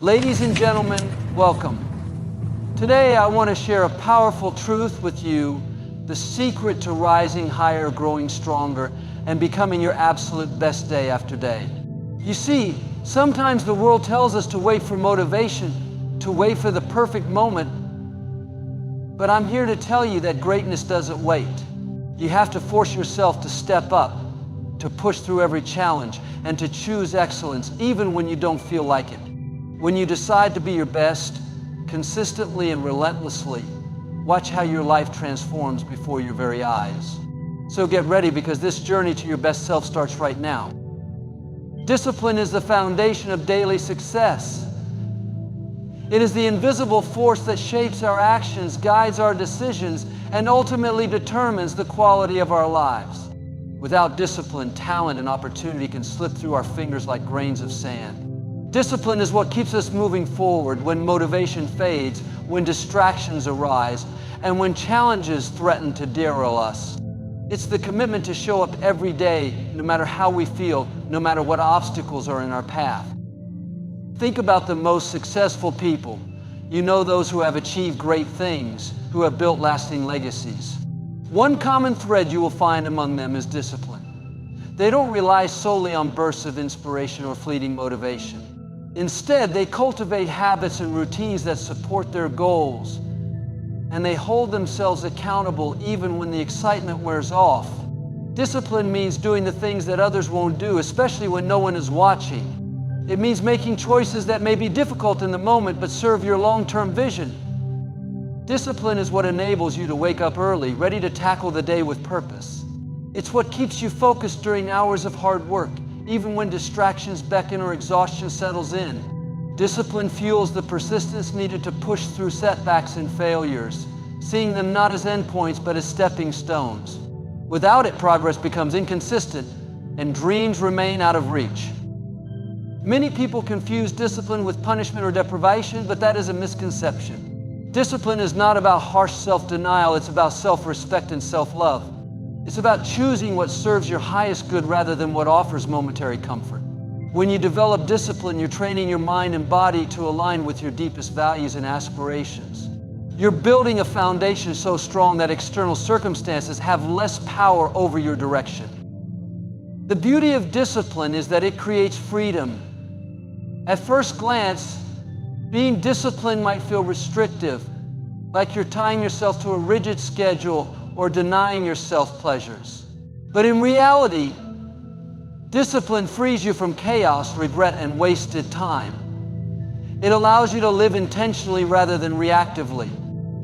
Ladies and gentlemen, welcome. Today I want to share a powerful truth with you, the secret to rising higher, growing stronger, and becoming your absolute best day after day. You see, sometimes the world tells us to wait for motivation, to wait for the perfect moment, but I'm here to tell you that greatness doesn't wait. You have to force yourself to step up, to push through every challenge, and to choose excellence even when you don't feel like it. When you decide to be your best, consistently and relentlessly, watch how your life transforms before your very eyes. So get ready, because this journey to your best self starts right now. Discipline is the foundation of daily success. It is the invisible force that shapes our actions, guides our decisions, and ultimately determines the quality of our lives. Without discipline, talent and opportunity can slip through our fingers like grains of sand. Discipline is what keeps us moving forward when motivation fades, when distractions arise, and when challenges threaten to derail us. It's the commitment to show up every day, no matter how we feel, no matter what obstacles are in our path. Think about the most successful people. You know, those who have achieved great things, who have built lasting legacies. One common thread you will find among them is discipline. They don't rely solely on bursts of inspiration or fleeting motivation. Instead, they cultivate habits and routines that support their goals, and they hold themselves accountable even when the excitement wears off. Discipline means doing the things that others won't do, especially when no one is watching. It means making choices that may be difficult in the moment but serve your long-term vision. Discipline is what enables you to wake up early, ready to tackle the day with purpose. It's what keeps you focused during hours of hard work, even when distractions beckon or exhaustion settles in. Discipline fuels the persistence needed to push through setbacks and failures, seeing them not as endpoints but as stepping stones. Without it, progress becomes inconsistent and dreams remain out of reach. Many people confuse discipline with punishment or deprivation, but that is a misconception. Discipline is not about harsh self-denial, it's about self-respect and self-love. It's about choosing what serves your highest good rather than what offers momentary comfort. When you develop discipline, you're training your mind and body to align with your deepest values and aspirations. You're building a foundation so strong that external circumstances have less power over your direction. The beauty of discipline is that it creates freedom. At first glance, being disciplined might feel restrictive, like you're tying yourself to a rigid schedule or denying yourself pleasures. But in reality, discipline frees you from chaos, regret, and wasted time. It allows you to live intentionally rather than reactively.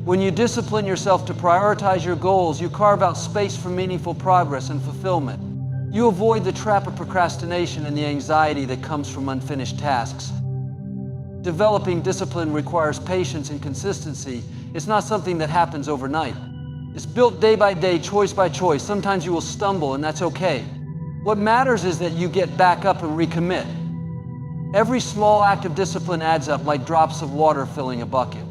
When you discipline yourself to prioritize your goals, you carve out space for meaningful progress and fulfillment. You avoid the trap of procrastination and the anxiety that comes from unfinished tasks. Developing discipline requires patience and consistency. It's not something that happens overnight. It's built day by day, choice by choice. Sometimes you will stumble, and that's okay. What matters is that you get back up and recommit. Every small act of discipline adds up like drops of water filling a bucket.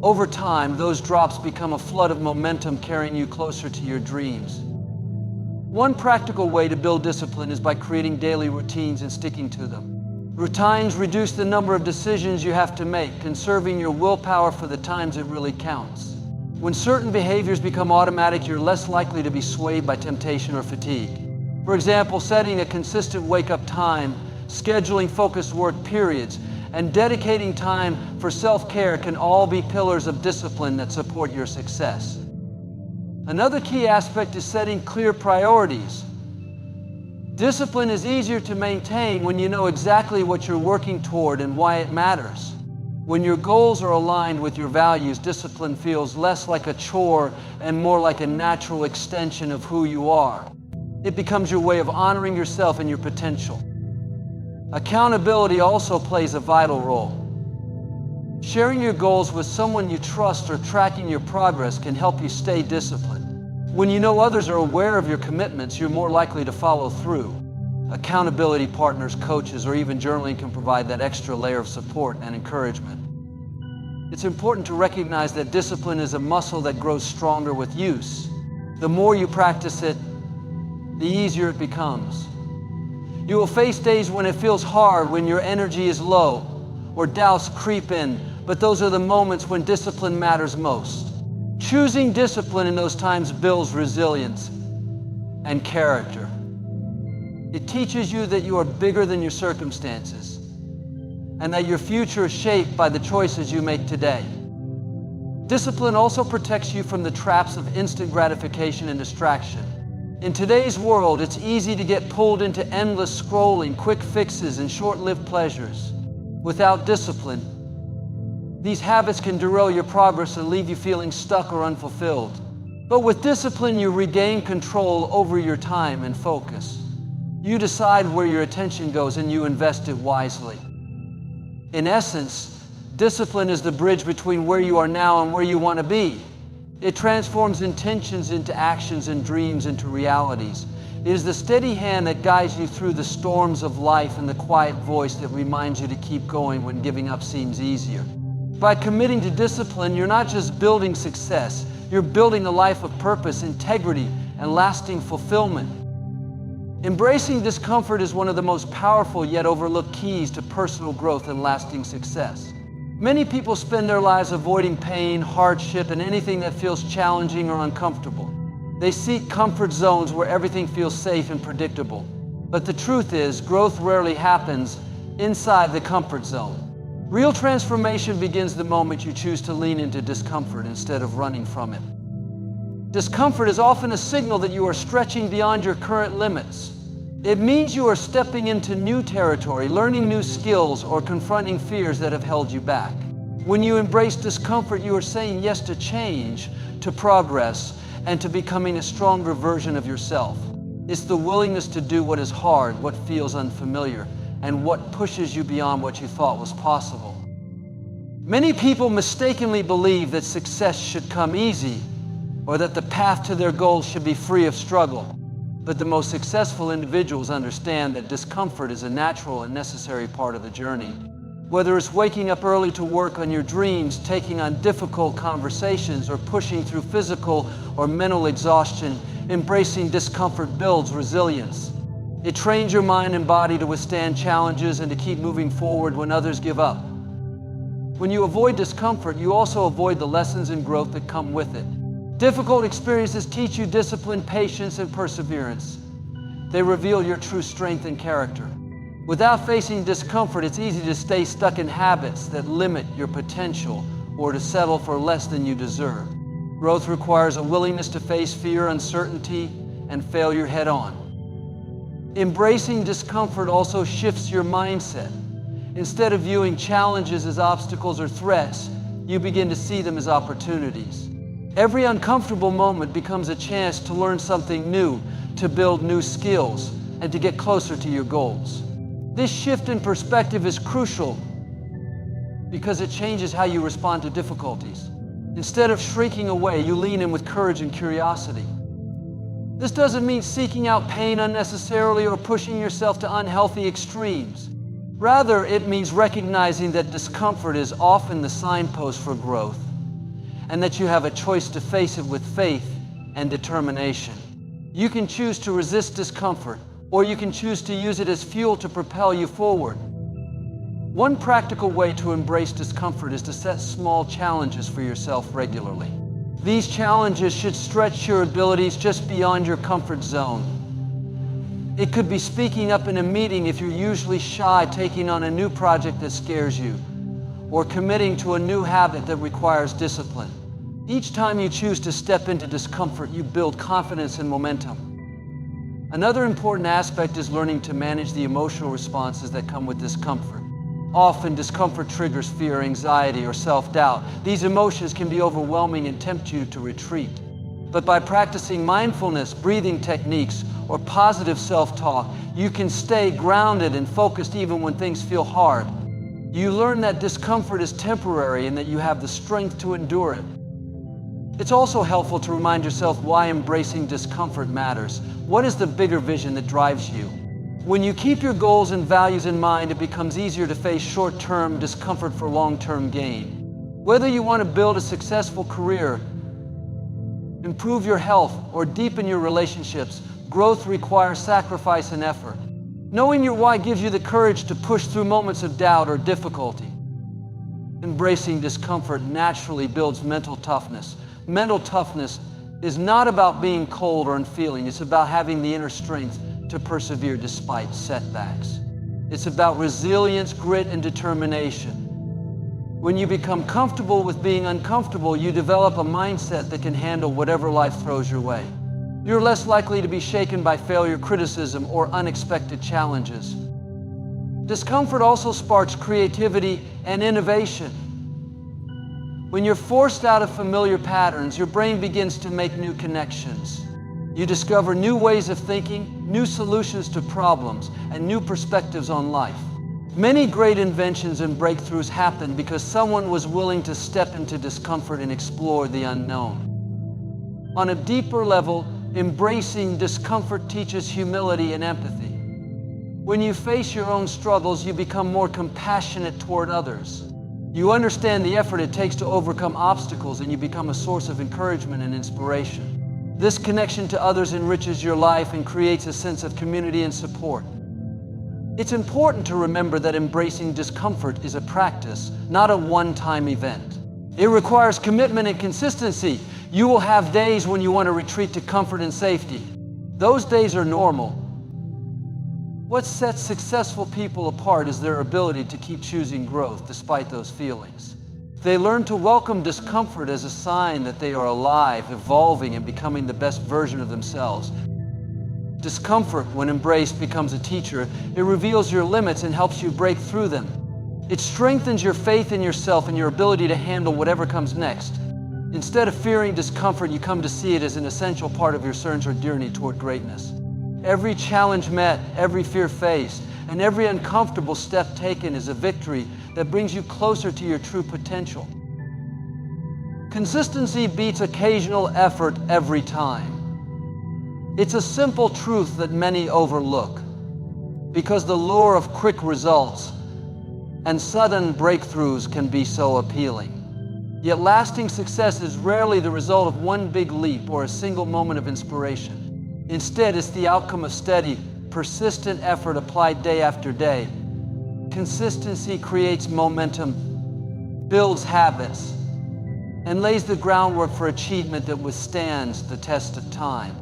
Over time, those drops become a flood of momentum carrying you closer to your dreams. One practical way to build discipline is by creating daily routines and sticking to them. Routines reduce the number of decisions you have to make, conserving your willpower for the times it really counts. When certain behaviors become automatic, you're less likely to be swayed by temptation or fatigue. For example, setting a consistent wake-up time, scheduling focused work periods, and dedicating time for self-care can all be pillars of discipline that support your success. Another key aspect is setting clear priorities. Discipline is easier to maintain when you know exactly what you're working toward and why it matters. When your goals are aligned with your values, discipline feels less like a chore and more like a natural extension of who you are. It becomes your way of honoring yourself and your potential. Accountability also plays a vital role. Sharing your goals with someone you trust or tracking your progress can help you stay disciplined. When you know others are aware of your commitments, you're more likely to follow through. Accountability partners, coaches, or even journaling can provide that extra layer of support and encouragement. It's important to recognize that discipline is a muscle that grows stronger with use. The more you practice it, the easier it becomes. You will face days when it feels hard, when your energy is low, or doubts creep in, but those are the moments when discipline matters most. Choosing discipline in those times builds resilience and character. It teaches you that you are bigger than your circumstances and that your future is shaped by the choices you make today. Discipline also protects you from the traps of instant gratification and distraction. In today's world, it's easy to get pulled into endless scrolling, quick fixes, and short-lived pleasures. Without discipline, these habits can derail your progress and leave you feeling stuck or unfulfilled. But with discipline, you regain control over your time and focus. You decide where your attention goes and you invest it wisely. In essence, discipline is the bridge between where you are now and where you want to be. It transforms intentions into actions and dreams into realities. It is the steady hand that guides you through the storms of life and the quiet voice that reminds you to keep going when giving up seems easier. By committing to discipline, you're not just building success, you're building a life of purpose, integrity, and lasting fulfillment. Embracing discomfort is one of the most powerful yet overlooked keys to personal growth and lasting success. Many people spend their lives avoiding pain, hardship, and anything that feels challenging or uncomfortable. They seek comfort zones where everything feels safe and predictable. But the truth is, growth rarely happens inside the comfort zone. Real transformation begins the moment you choose to lean into discomfort instead of running from it. Discomfort is often a signal that you are stretching beyond your current limits. It means you are stepping into new territory, learning new skills, or confronting fears that have held you back. When you embrace discomfort, you are saying yes to change, to progress, and to becoming a stronger version of yourself. It's the willingness to do what is hard, what feels unfamiliar, and what pushes you beyond what you thought was possible. Many people mistakenly believe that success should come easy, or that the path to their goals should be free of struggle. But the most successful individuals understand that discomfort is a natural and necessary part of the journey. Whether it's waking up early to work on your dreams, taking on difficult conversations, or pushing through physical or mental exhaustion, embracing discomfort builds resilience. It trains your mind and body to withstand challenges and to keep moving forward when others give up. When you avoid discomfort, you also avoid the lessons and growth that come with it. Difficult experiences teach you discipline, patience, and perseverance. They reveal your true strength and character. Without facing discomfort, it's easy to stay stuck in habits that limit your potential or to settle for less than you deserve. Growth requires a willingness to face fear, uncertainty, and failure head on. Embracing discomfort also shifts your mindset. Instead of viewing challenges as obstacles or threats, you begin to see them as opportunities. Every uncomfortable moment becomes a chance to learn something new, to build new skills, and to get closer to your goals. This shift in perspective is crucial because it changes how you respond to difficulties. Instead of shrinking away, you lean in with courage and curiosity. This doesn't mean seeking out pain unnecessarily or pushing yourself to unhealthy extremes. Rather, it means recognizing that discomfort is often the signpost for growth, and that you have a choice to face it with faith and determination. You can choose to resist discomfort, or you can choose to use it as fuel to propel you forward. One practical way to embrace discomfort is to set small challenges for yourself regularly. These challenges should stretch your abilities just beyond your comfort zone. It could be speaking up in a meeting if you're usually shy, taking on a new project that scares you, or committing to a new habit that requires discipline. Each time you choose to step into discomfort, you build confidence and momentum. Another important aspect is learning to manage the emotional responses that come with discomfort. Often, discomfort triggers fear, anxiety, or self-doubt. These emotions can be overwhelming and tempt you to retreat. But by practicing mindfulness, breathing techniques, or positive self-talk, you can stay grounded and focused even when things feel hard. You learn that discomfort is temporary and that you have the strength to endure it. It's also helpful to remind yourself why embracing discomfort matters. What is the bigger vision that drives you? When you keep your goals and values in mind, it becomes easier to face short-term discomfort for long-term gain. Whether you want to build a successful career, improve your health, or deepen your relationships, growth requires sacrifice and effort. Knowing your why gives you the courage to push through moments of doubt or difficulty. Embracing discomfort naturally builds mental toughness. Mental toughness is not about being cold or unfeeling. It's about having the inner strength to persevere despite setbacks. It's about resilience, grit, and determination. When you become comfortable with being uncomfortable, you develop a mindset that can handle whatever life throws your way. You're less likely to be shaken by failure, criticism, or unexpected challenges. Discomfort also sparks creativity and innovation. When you're forced out of familiar patterns, your brain begins to make new connections. You discover new ways of thinking, new solutions to problems, and new perspectives on life. Many great inventions and breakthroughs happen because someone was willing to step into discomfort and explore the unknown. On a deeper level, embracing discomfort teaches humility and empathy. When you face your own struggles, you become more compassionate toward others. You understand the effort it takes to overcome obstacles, and you become a source of encouragement and inspiration. This connection to others enriches your life and creates a sense of community and support. It's important to remember that embracing discomfort is a practice, not a one-time event. It requires commitment and consistency. You will have days when you want to retreat to comfort and safety. Those days are normal. What sets successful people apart is their ability to keep choosing growth despite those feelings. They learn to welcome discomfort as a sign that they are alive, evolving, and becoming the best version of themselves. Discomfort, when embraced, becomes a teacher. It reveals your limits and helps you break through them. It strengthens your faith in yourself and your ability to handle whatever comes next. Instead of fearing discomfort, you come to see it as an essential part of your search or journey toward greatness. Every challenge met, every fear faced, and every uncomfortable step taken is a victory that brings you closer to your true potential. Consistency beats occasional effort every time. It's a simple truth that many overlook, because the lure of quick results and sudden breakthroughs can be so appealing. Yet lasting success is rarely the result of one big leap or a single moment of inspiration. Instead, it's the outcome of steady, persistent effort applied day after day. Consistency creates momentum, builds habits, and lays the groundwork for achievement that withstands the test of time.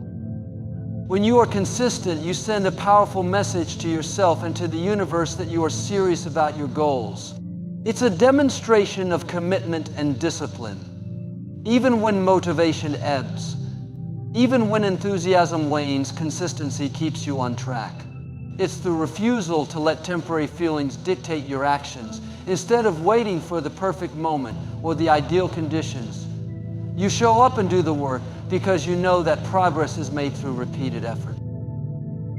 When you are consistent, you send a powerful message to yourself and to the universe that you are serious about your goals. It's a demonstration of commitment and discipline. Even when motivation ebbs, even when enthusiasm wanes, consistency keeps you on track. It's the refusal to let temporary feelings dictate your actions. Instead of waiting for the perfect moment or the ideal conditions, you show up and do the work because you know that progress is made through repeated effort.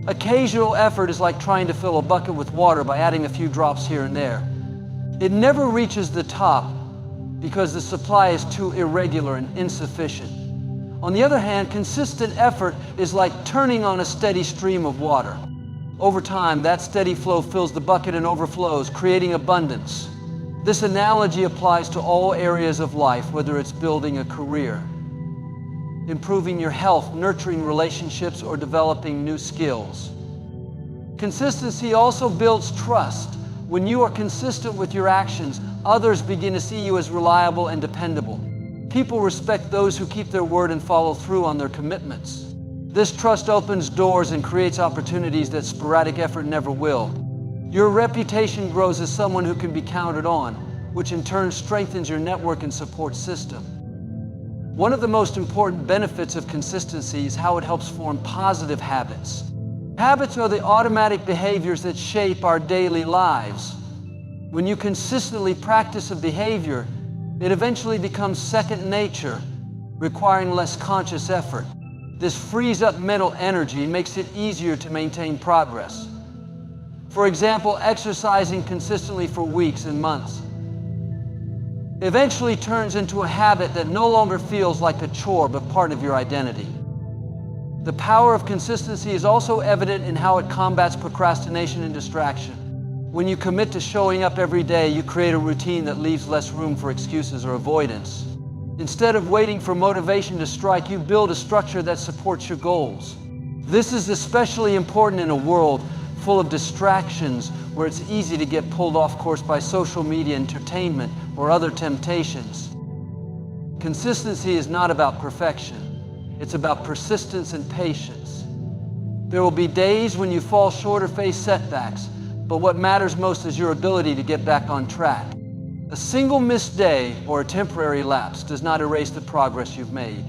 Occasional effort is like trying to fill a bucket with water by adding a few drops here and there. It never reaches the top because the supply is too irregular and insufficient. On the other hand, consistent effort is like turning on a steady stream of water. Over time, that steady flow fills the bucket and overflows, creating abundance. This analogy applies to all areas of life, whether it's building a career, improving your health, nurturing relationships, or developing new skills. Consistency also builds trust. When you are consistent with your actions, others begin to see you as reliable and dependable. People respect those who keep their word and follow through on their commitments. This trust opens doors and creates opportunities that sporadic effort never will. Your reputation grows as someone who can be counted on, which in turn strengthens your network and support system. One of the most important benefits of consistency is how it helps form positive habits. Habits are the automatic behaviors that shape our daily lives. When you consistently practice a behavior, it eventually becomes second nature, requiring less conscious effort. This frees up mental energy and makes it easier to maintain progress. For example, exercising consistently for weeks and months eventually turns into a habit that no longer feels like a chore but part of your identity. The power of consistency is also evident in how it combats procrastination and distraction. When you commit to showing up every day, you create a routine that leaves less room for excuses or avoidance. Instead of waiting for motivation to strike, you build a structure that supports your goals. This is especially important in a world full of distractions where it's easy to get pulled off course by social media, entertainment, or other temptations. Consistency is not about perfection. It's about persistence and patience. There will be days when you fall short or face setbacks, but what matters most is your ability to get back on track. A single missed day or a temporary lapse does not erase the progress you've made.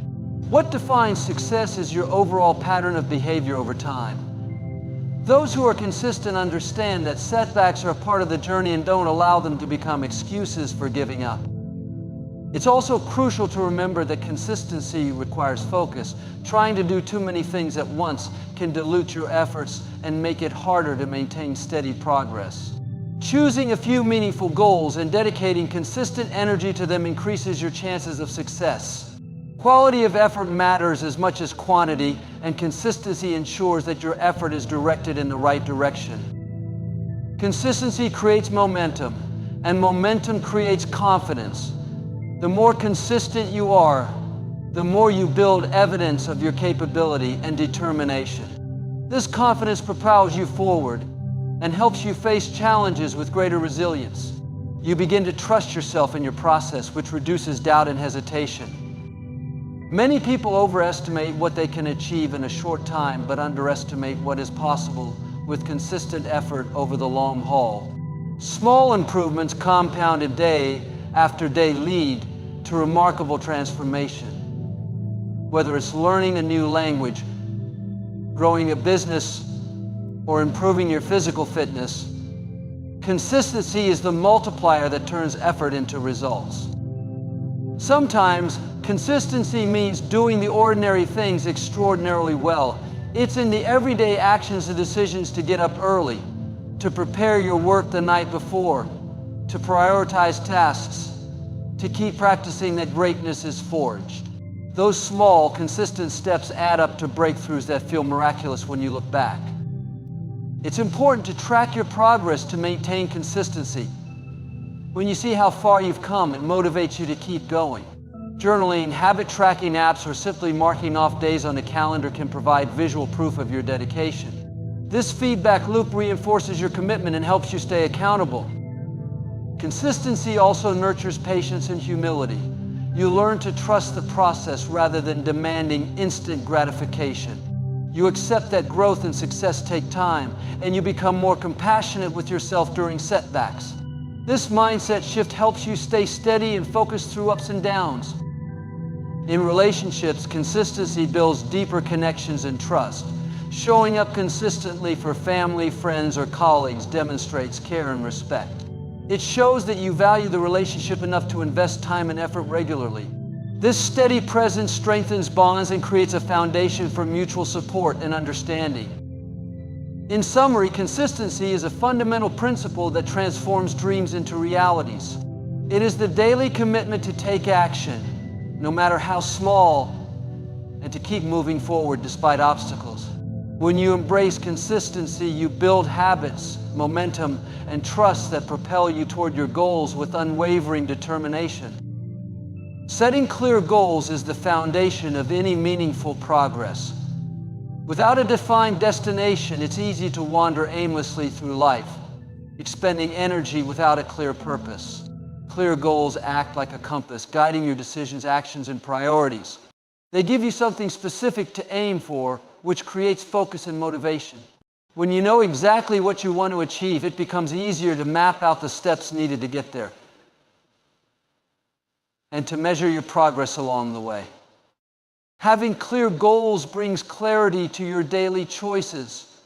What defines success is your overall pattern of behavior over time. Those who are consistent understand that setbacks are a part of the journey and don't allow them to become excuses for giving up. It's also crucial to remember that consistency requires focus. Trying to do too many things at once can dilute your efforts and make it harder to maintain steady progress. Choosing a few meaningful goals and dedicating consistent energy to them increases your chances of success. Quality of effort matters as much as quantity, and consistency ensures that your effort is directed in the right direction. Consistency creates momentum, and momentum creates confidence. The more consistent you are, the more you build evidence of your capability and determination. This confidence propels you forward and helps you face challenges with greater resilience. You begin to trust yourself in your process, which reduces doubt and hesitation. Many people overestimate what they can achieve in a short time, but underestimate what is possible with consistent effort over the long haul. Small improvements compounded day after day lead to remarkable transformation. Whether it's learning a new language, growing a business, or improving your physical fitness, consistency is the multiplier that turns effort into results. Sometimes consistency means doing the ordinary things extraordinarily well. It's in the everyday actions and decisions to get up early, to prepare your work the night before, to prioritize tasks, to keep practicing that greatness is forged. Those small, consistent steps add up to breakthroughs that feel miraculous when you look back. It's important to track your progress to maintain consistency. When you see how far you've come, it motivates you to keep going. Journaling, habit tracking apps, or simply marking off days on a calendar can provide visual proof of your dedication. This feedback loop reinforces your commitment and helps you stay accountable. Consistency also nurtures patience and humility. You learn to trust the process rather than demanding instant gratification. You accept that growth and success take time, and you become more compassionate with yourself during setbacks. This mindset shift helps you stay steady and focused through ups and downs. In relationships, consistency builds deeper connections and trust. Showing up consistently for family, friends, or colleagues demonstrates care and respect. It shows that you value the relationship enough to invest time and effort regularly. This steady presence strengthens bonds and creates a foundation for mutual support and understanding. In summary, consistency is a fundamental principle that transforms dreams into realities. It is the daily commitment to take action, no matter how small, and to keep moving forward despite obstacles. When you embrace consistency, you build habits, momentum, and trust that propel you toward your goals with unwavering determination. Setting clear goals is the foundation of any meaningful progress. Without a defined destination, it's easy to wander aimlessly through life, expending energy without a clear purpose. Clear goals act like a compass, guiding your decisions, actions, and priorities. They give you something specific to aim for, which creates focus and motivation. When you know exactly what you want to achieve, it becomes easier to map out the steps needed to get there and to measure your progress along the way. Having clear goals brings clarity to your daily choices.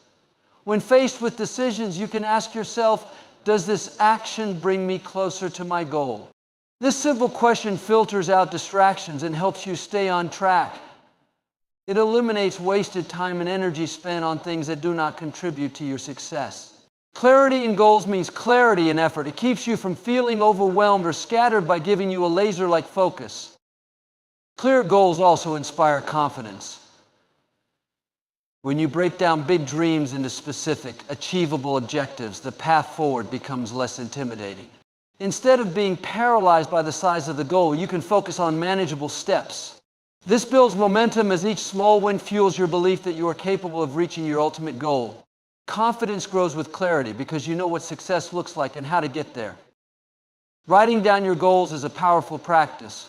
When faced with decisions, you can ask yourself, does this action bring me closer to my goal? This simple question filters out distractions and helps you stay on track. It eliminates wasted time and energy spent on things that do not contribute to your success. Clarity in goals means clarity in effort. It keeps you from feeling overwhelmed or scattered by giving you a laser-like focus. Clear goals also inspire confidence. When you break down big dreams into specific, achievable objectives, the path forward becomes less intimidating. Instead of being paralyzed by the size of the goal, you can focus on manageable steps. This builds momentum as each small win fuels your belief that you are capable of reaching your ultimate goal. Confidence grows with clarity because you know what success looks like and how to get there. Writing down your goals is a powerful practice.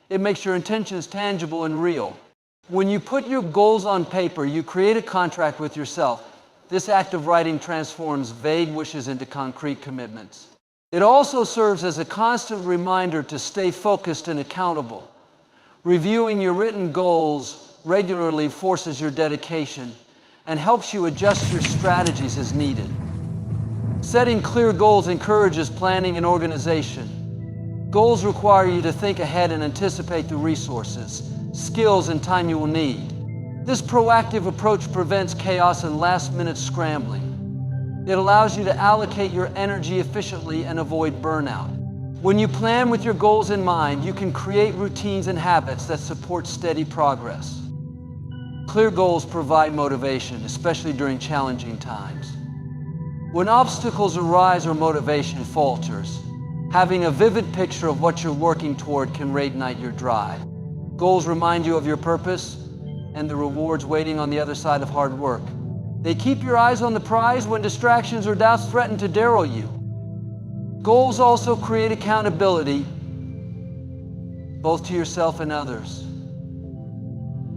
It makes your intentions tangible and real. When you put your goals on paper, you create a contract with yourself. This act of writing transforms vague wishes into concrete commitments. It also serves as a constant reminder to stay focused and accountable. Reviewing your written goals regularly forces your dedication and helps you adjust your strategies as needed. Setting clear goals encourages planning and organization. Goals require you to think ahead and anticipate the resources, skills, and time you will need. This proactive approach prevents chaos and last-minute scrambling. It allows you to allocate your energy efficiently and avoid burnout. When you plan with your goals in mind, you can create routines and habits that support steady progress. Clear goals provide motivation, especially during challenging times. When obstacles arise or motivation falters, having a vivid picture of what you're working toward can reignite your drive. Goals remind you of your purpose and the rewards waiting on the other side of hard work. They keep your eyes on the prize when distractions or doubts threaten to derail you. Goals also create accountability, both to yourself and others.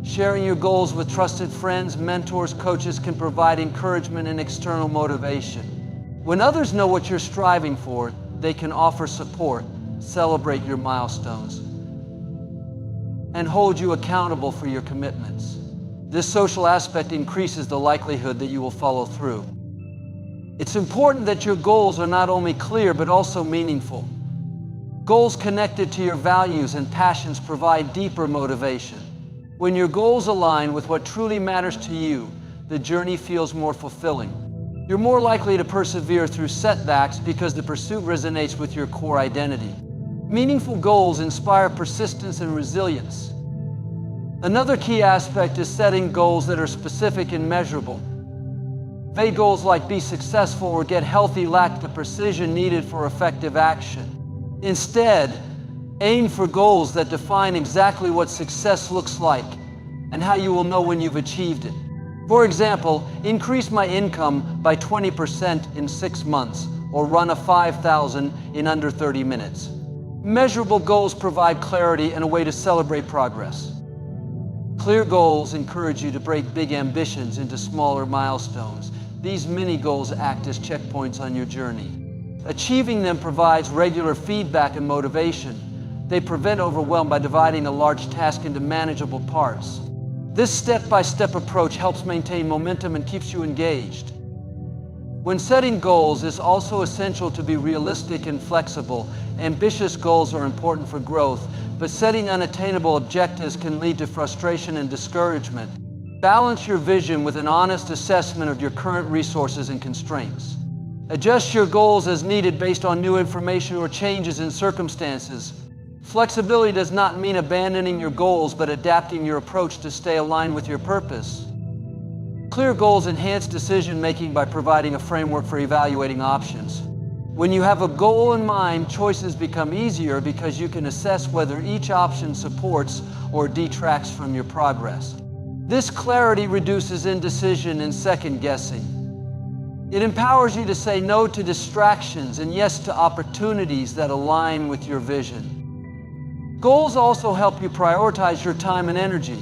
Sharing your goals with trusted friends, mentors, coaches can provide encouragement and external motivation. When others know what you're striving for, they can offer support, celebrate your milestones, and hold you accountable for your commitments. This social aspect increases the likelihood that you will follow through. It's important that your goals are not only clear but also meaningful. Goals connected to your values and passions provide deeper motivation. When your goals align with what truly matters to you, the journey feels more fulfilling. You're more likely to persevere through setbacks because the pursuit resonates with your core identity. Meaningful goals inspire persistence and resilience. Another key aspect is setting goals that are specific and measurable. Vague goals like be successful or get healthy lack the precision needed for effective action. Instead, aim for goals that define exactly what success looks like and how you will know when you've achieved it. For example, increase my income by 20% in 6 months or run a 5,000 in under 30 minutes. Measurable goals provide clarity and a way to celebrate progress. Clear goals encourage you to break big ambitions into smaller milestones. These mini goals act as checkpoints on your journey. Achieving them provides regular feedback and motivation. They prevent overwhelm by dividing a large task into manageable parts. This step-by-step approach helps maintain momentum and keeps you engaged. When setting goals, it's also essential to be realistic and flexible. Ambitious goals are important for growth, but setting unattainable objectives can lead to frustration and discouragement. Balance your vision with an honest assessment of your current resources and constraints. Adjust your goals as needed based on new information or changes in circumstances. Flexibility does not mean abandoning your goals, but adapting your approach to stay aligned with your purpose. Clear goals enhance decision-making by providing a framework for evaluating options. When you have a goal in mind, choices become easier because you can assess whether each option supports or detracts from your progress. This clarity reduces indecision and second-guessing. It empowers you to say no to distractions and yes to opportunities that align with your vision. Goals also help you prioritize your time and energy.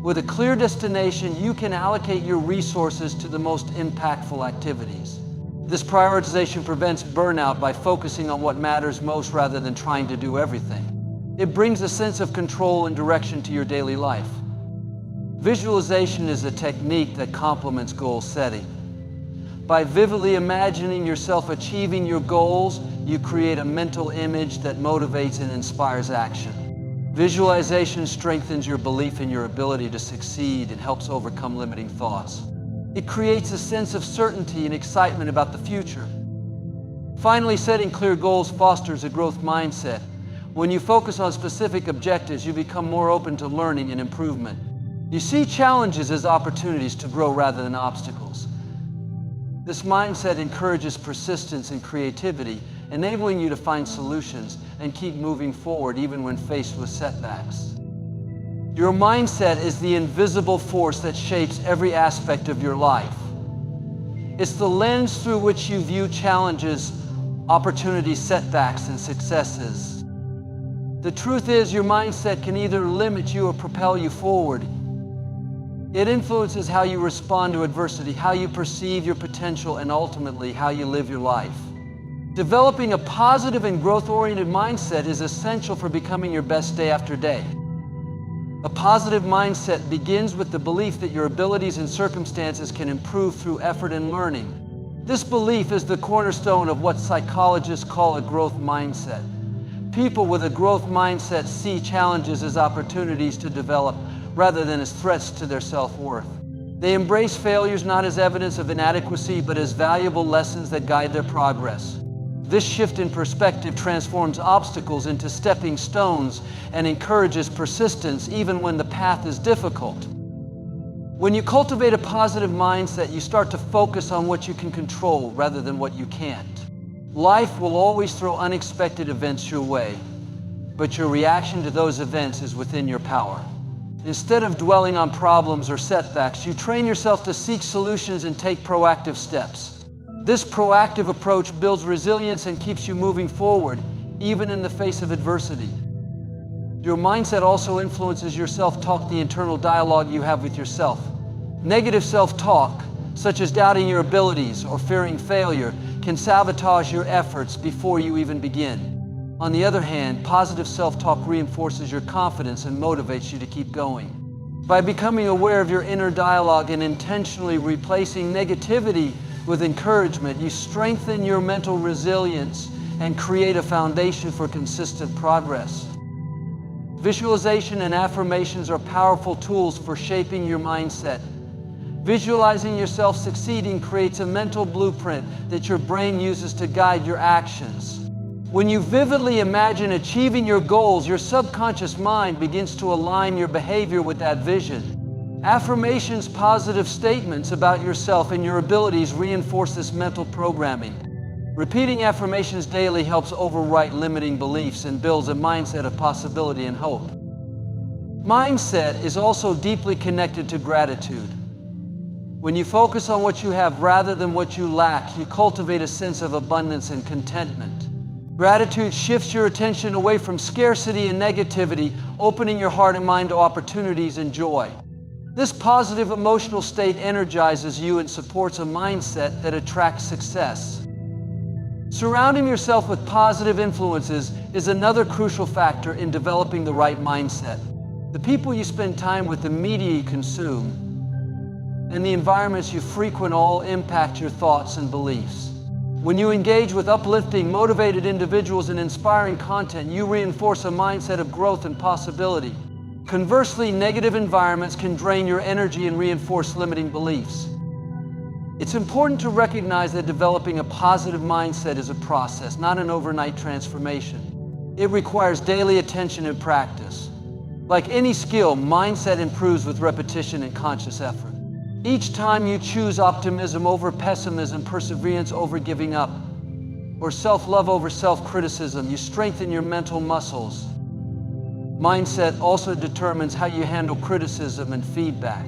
With a clear destination, you can allocate your resources to the most impactful activities. This prioritization prevents burnout by focusing on what matters most rather than trying to do everything. It brings a sense of control and direction to your daily life. Visualization is a technique that complements goal setting. By vividly imagining yourself achieving your goals, you create a mental image that motivates and inspires action. Visualization strengthens your belief in your ability to succeed and helps overcome limiting thoughts. It creates a sense of certainty and excitement about the future. Finally, setting clear goals fosters a growth mindset. When you focus on specific objectives, you become more open to learning and improvement. You see challenges as opportunities to grow rather than obstacles. This mindset encourages persistence and creativity, enabling you to find solutions and keep moving forward even when faced with setbacks. Your mindset is the invisible force that shapes every aspect of your life. It's the lens through which you view challenges, opportunities, setbacks, and successes. The truth is, your mindset can either limit you or propel you forward. It influences how you respond to adversity, how you perceive your potential, and ultimately how you live your life. Developing a positive and growth-oriented mindset is essential for becoming your best day after day. A positive mindset begins with the belief that your abilities and circumstances can improve through effort and learning. This belief is the cornerstone of what psychologists call a growth mindset. People with a growth mindset see challenges as opportunities to develop rather than as threats to their self-worth. They embrace failures not as evidence of inadequacy, but as valuable lessons that guide their progress. This shift in perspective transforms obstacles into stepping stones and encourages persistence even when the path is difficult. When you cultivate a positive mindset, you start to focus on what you can control rather than what you can't. Life will always throw unexpected events your way, but your reaction to those events is within your power. Instead of dwelling on problems or setbacks, you train yourself to seek solutions and take proactive steps. This proactive approach builds resilience and keeps you moving forward, even in the face of adversity. Your mindset also influences your self-talk, the internal dialogue you have with yourself. Negative self-talk, such as doubting your abilities or fearing failure, can sabotage your efforts before you even begin. On the other hand, positive self-talk reinforces your confidence and motivates you to keep going. By becoming aware of your inner dialogue and intentionally replacing negativity with encouragement, you strengthen your mental resilience and create a foundation for consistent progress. Visualization and affirmations are powerful tools for shaping your mindset. Visualizing yourself succeeding creates a mental blueprint that your brain uses to guide your actions. When you vividly imagine achieving your goals, your subconscious mind begins to align your behavior with that vision. Affirmations, positive statements about yourself and your abilities reinforce this mental programming. Repeating affirmations daily helps overwrite limiting beliefs and builds a mindset of possibility and hope. Mindset is also deeply connected to gratitude. When you focus on what you have rather than what you lack, you cultivate a sense of abundance and contentment. Gratitude shifts your attention away from scarcity and negativity, opening your heart and mind to opportunities and joy. This positive emotional state energizes you and supports a mindset that attracts success. Surrounding yourself with positive influences is another crucial factor in developing the right mindset. The people you spend time with, the media you consume, and the environments you frequent all impact your thoughts and beliefs. When you engage with uplifting, motivated individuals and inspiring content, you reinforce a mindset of growth and possibility. Conversely, negative environments can drain your energy and reinforce limiting beliefs. It's important to recognize that developing a positive mindset is a process, not an overnight transformation. It requires daily attention and practice. Like any skill, mindset improves with repetition and conscious effort. Each time you choose optimism over pessimism, perseverance over giving up, or self-love over self-criticism, you strengthen your mental muscles. Mindset also determines how you handle criticism and feedback.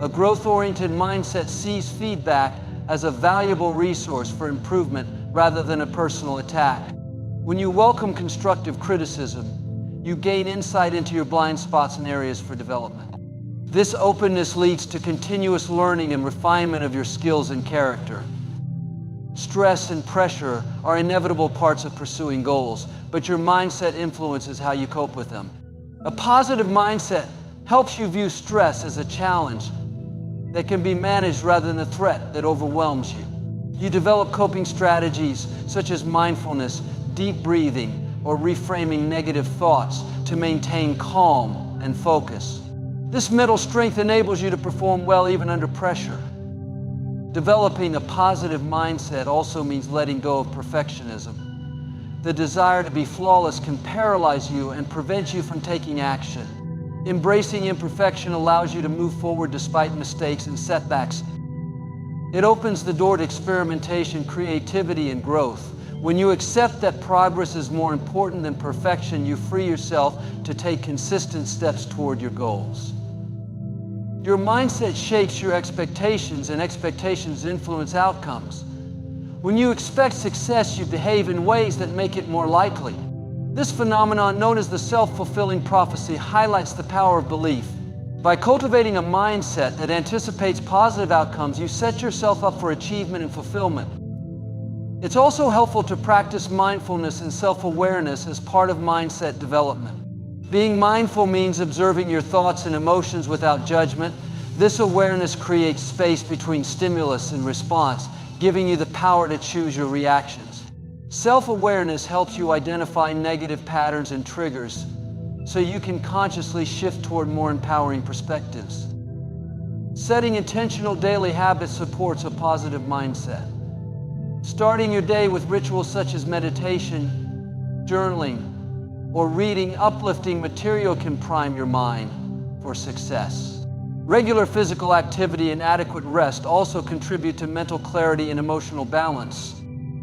A growth-oriented mindset sees feedback as a valuable resource for improvement rather than a personal attack. When you welcome constructive criticism, you gain insight into your blind spots and areas for development. This openness leads to continuous learning and refinement of your skills and character. Stress and pressure are inevitable parts of pursuing goals, but your mindset influences how you cope with them. A positive mindset helps you view stress as a challenge that can be managed rather than a threat that overwhelms you. You develop coping strategies such as mindfulness, deep breathing, or reframing negative thoughts to maintain calm and focus. This mental strength enables you to perform well even under pressure. Developing a positive mindset also means letting go of perfectionism. The desire to be flawless can paralyze you and prevent you from taking action. Embracing imperfection allows you to move forward despite mistakes and setbacks. It opens the door to experimentation, creativity, and growth. When you accept that progress is more important than perfection, you free yourself to take consistent steps toward your goals. Your mindset shapes your expectations, and expectations influence outcomes. When you expect success, you behave in ways that make it more likely. This phenomenon, known as the self-fulfilling prophecy, highlights the power of belief. By cultivating a mindset that anticipates positive outcomes, you set yourself up for achievement and fulfillment. It's also helpful to practice mindfulness and self-awareness as part of mindset development. Being mindful means observing your thoughts and emotions without judgment. This awareness creates space between stimulus and response, giving you the power to choose your reactions. Self-awareness helps you identify negative patterns and triggers, so you can consciously shift toward more empowering perspectives. Setting intentional daily habits supports a positive mindset. Starting your day with rituals such as meditation, journaling, or reading uplifting material can prime your mind for success. Regular physical activity and adequate rest also contribute to mental clarity and emotional balance.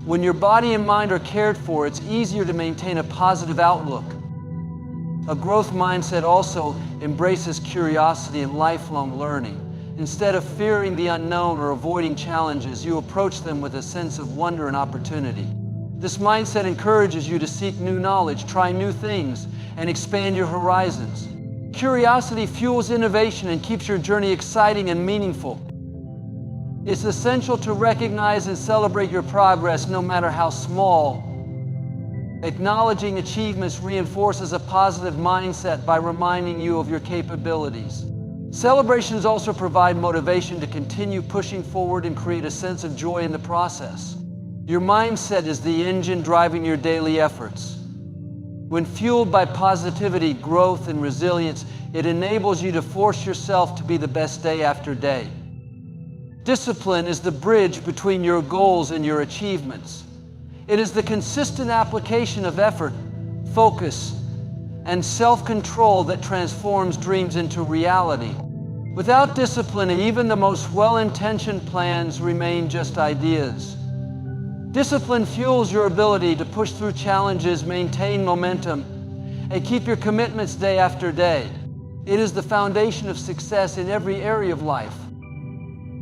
When your body and mind are cared for, it's easier to maintain a positive outlook. A growth mindset also embraces curiosity and lifelong learning. Instead of fearing the unknown or avoiding challenges, you approach them with a sense of wonder and opportunity. This mindset encourages you to seek new knowledge, try new things, and expand your horizons. Curiosity fuels innovation and keeps your journey exciting and meaningful. It's essential to recognize and celebrate your progress, no matter how small. Acknowledging achievements reinforces a positive mindset by reminding you of your capabilities. Celebrations also provide motivation to continue pushing forward and create a sense of joy in the process. Your mindset is the engine driving your daily efforts. When fueled by positivity, growth, and resilience, it enables you to force yourself to be the best day after day. Discipline is the bridge between your goals and your achievements. It is the consistent application of effort, focus, and self-control that transforms dreams into reality. Without discipline, even the most well-intentioned plans remain just ideas. Discipline fuels your ability to push through challenges, maintain momentum, and keep your commitments day after day. It is the foundation of success in every area of life.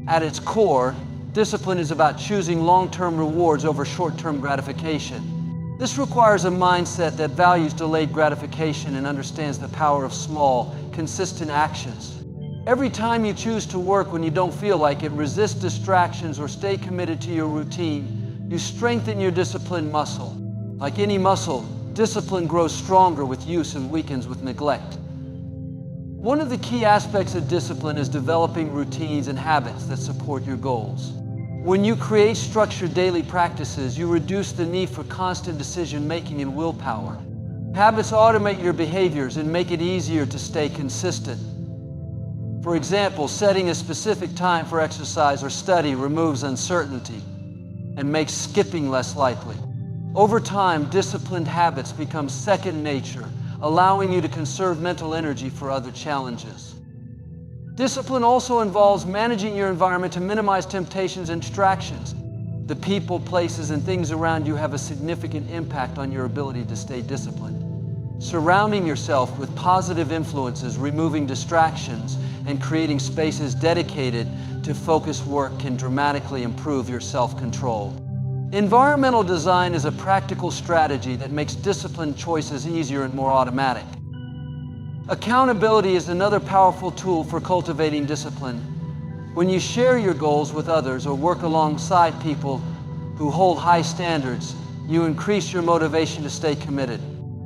At its core, discipline is about choosing long-term rewards over short-term gratification. This requires a mindset that values delayed gratification and understands the power of small, consistent actions. Every time you choose to work when you don't feel like it, resist distractions, or stay committed to your routine, you strengthen your discipline muscle. Like any muscle, discipline grows stronger with use and weakens with neglect. One of the key aspects of discipline is developing routines and habits that support your goals. When you create structured daily practices, you reduce the need for constant decision-making and willpower. Habits automate your behaviors and make it easier to stay consistent. For example, setting a specific time for exercise or study removes uncertainty and makes skipping less likely. Over time, disciplined habits become second nature, allowing you to conserve mental energy for other challenges. Discipline also involves managing your environment to minimize temptations and distractions. The people, places, and things around you have a significant impact on your ability to stay disciplined. Surrounding yourself with positive influences, removing distractions, and creating spaces dedicated to focused work can dramatically improve your self-control. Environmental design is a practical strategy that makes disciplined choices easier and more automatic. Accountability is another powerful tool for cultivating discipline. When you share your goals with others or work alongside people who hold high standards, you increase your motivation to stay committed.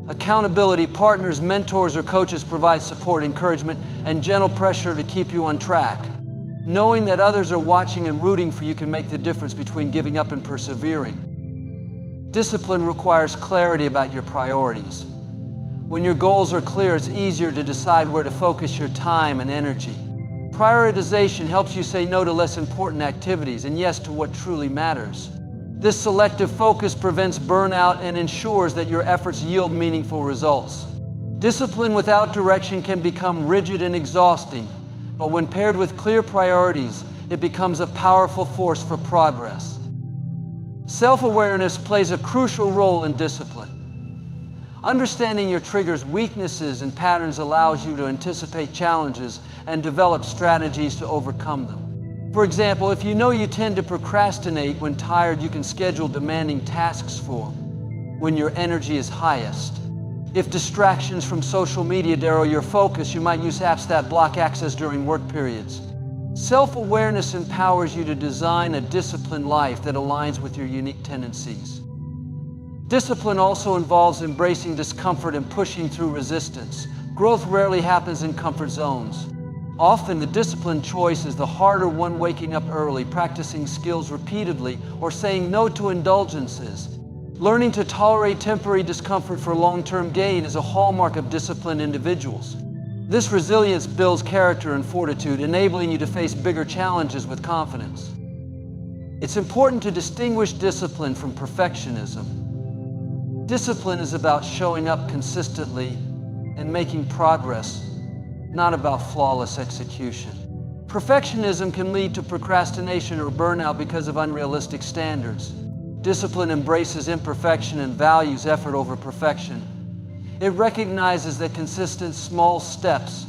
Accountability partners, mentors, or coaches provide support, encouragement, and gentle pressure to keep you on track. Knowing that others are watching and rooting for you can make the difference between giving up and persevering. Discipline requires clarity about your priorities. When your goals are clear, it's easier to decide where to focus your time and energy. Prioritization helps you say no to less important activities and yes to what truly matters. This selective focus prevents burnout and ensures that your efforts yield meaningful results. Discipline without direction can become rigid and exhausting, but when paired with clear priorities, it becomes a powerful force for progress. Self-awareness plays a crucial role in discipline. Understanding your triggers, weaknesses, and patterns allows you to anticipate challenges and develop strategies to overcome them. For example, if you know you tend to procrastinate when tired, you can schedule demanding tasks for when your energy is highest. If distractions from social media derail your focus, you might use apps that block access during work periods. Self-awareness empowers you to design a disciplined life that aligns with your unique tendencies. Discipline also involves embracing discomfort and pushing through resistance. Growth rarely happens in comfort zones. Often, the disciplined choice is the harder one, waking up early, practicing skills repeatedly, or saying no to indulgences. Learning to tolerate temporary discomfort for long-term gain is a hallmark of disciplined individuals. This resilience builds character and fortitude, enabling you to face bigger challenges with confidence. It's important to distinguish discipline from perfectionism. Discipline is about showing up consistently and making progress, not about flawless execution. Perfectionism can lead to procrastination or burnout because of unrealistic standards. Discipline embraces imperfection and values effort over perfection. It recognizes that consistent small steps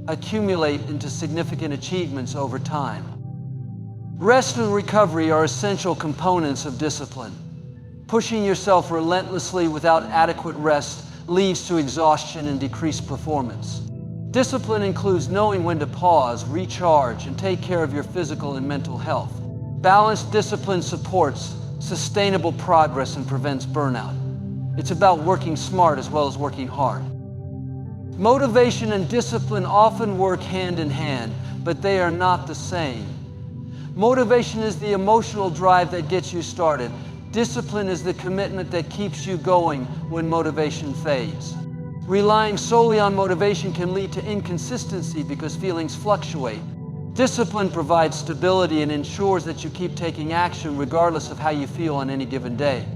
accumulate into significant achievements over time. Rest and recovery are essential components of discipline. Pushing yourself relentlessly without adequate rest leads to exhaustion and decreased performance. Discipline includes knowing when to pause, recharge, and take care of your physical and mental health. Balanced discipline supports sustainable progress and prevents burnout. It's about working smart as well as working hard. Motivation and discipline often work hand in hand, but they are not the same. Motivation is the emotional drive that gets you started. Discipline is the commitment that keeps you going when motivation fades. Relying solely on motivation can lead to inconsistency because feelings fluctuate. Discipline provides stability and ensures that you keep taking action regardless of how you feel on any given day.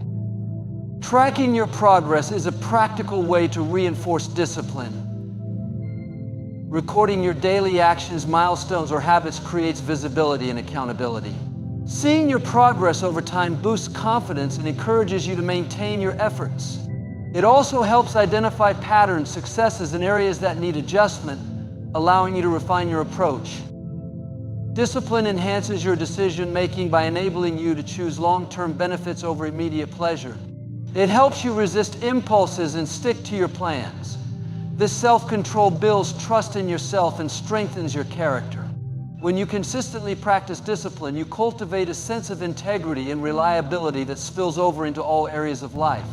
Tracking your progress is a practical way to reinforce discipline. Recording your daily actions, milestones, or habits creates visibility and accountability. Seeing your progress over time boosts confidence and encourages you to maintain your efforts. It also helps identify patterns, successes, and areas that need adjustment, allowing you to refine your approach. Discipline enhances your decision-making by enabling you to choose long-term benefits over immediate pleasure. It helps you resist impulses and stick to your plans. This self-control builds trust in yourself and strengthens your character. When you consistently practice discipline, you cultivate a sense of integrity and reliability that spills over into all areas of life.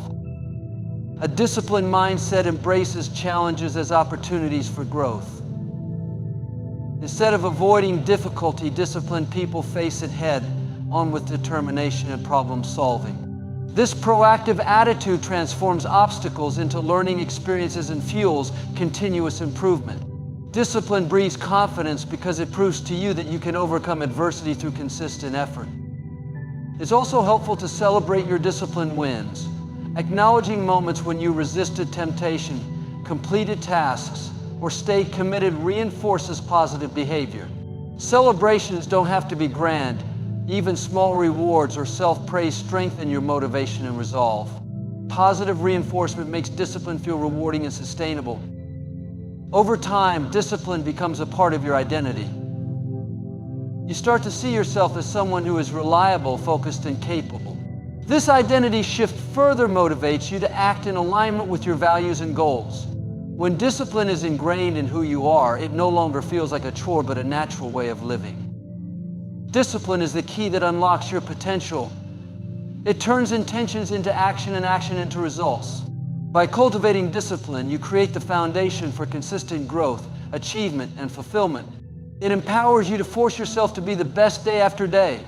A disciplined mindset embraces challenges as opportunities for growth. Instead of avoiding difficulty, disciplined people face it head-on with determination and problem solving. This proactive attitude transforms obstacles into learning experiences and fuels continuous improvement. Discipline breeds confidence because it proves to you that you can overcome adversity through consistent effort. It's also helpful to celebrate your discipline wins. Acknowledging moments when you resisted temptation, completed tasks, or stayed committed reinforces positive behavior. Celebrations don't have to be grand. Even small rewards or self-praise strengthen your motivation and resolve. Positive reinforcement makes discipline feel rewarding and sustainable. Over time, discipline becomes a part of your identity. You start to see yourself as someone who is reliable, focused, and capable. This identity shift further motivates you to act in alignment with your values and goals. When discipline is ingrained in who you are, it no longer feels like a chore but a natural way of living. Discipline is the key that unlocks your potential. It turns intentions into action and action into results. By cultivating discipline, you create the foundation for consistent growth, achievement, and fulfillment. It empowers you to force yourself to be the best day after day.